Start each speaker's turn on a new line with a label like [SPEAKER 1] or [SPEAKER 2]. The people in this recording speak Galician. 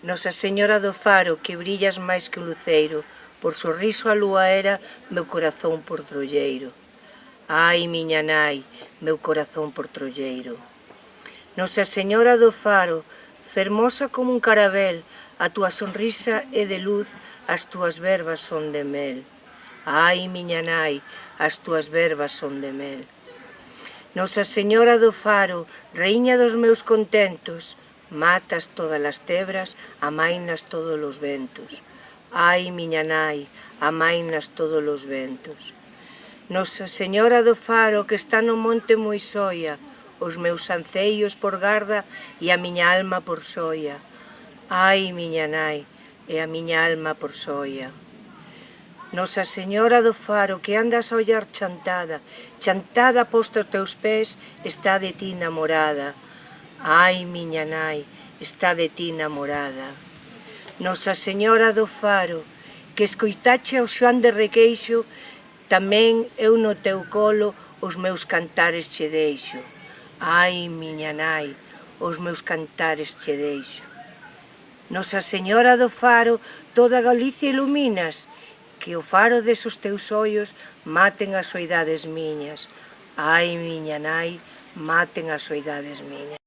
[SPEAKER 1] Nosa Señora do Faro, que brillas máis que un luceiro, por sorriso a lúa era meu corazón por trolleiro. Ai, miña nai, meu corazón por trolleiro. Nosa Señora do Faro, fermosa como un carabel, a túa sonrisa é de luz, as túas verbas son de mel. Ai, miña nai, as túas verbas son de mel. Nosa Señora do Faro, reiña dos meus contentos, matas todas as tebras, amainas todos os ventos. Ai, miña nai, amainas todos os ventos. Nosa Señora do Faro, que está no monte Moisoia, os meus anceios por garda e a miña alma por soia. Ai, miña nai, e a miña alma por soia. Nosa Señora do Faro, que andas a ollar chantada, chantada posta aos teus pés, está de ti namorada. Ai, miña nai, está de ti namorada. Nosa Señora do Faro, que escoitache ao Xoán de Requeixo, tamén eu no teu colo os meus cantares che deixo. Ai, miña nai, os meus cantares che deixo. Nosa Señora do Faro, toda Galicia iluminas, que o faro desos teus ollos maten as soidades miñas. Ai, miña nai, maten as soidades miñas.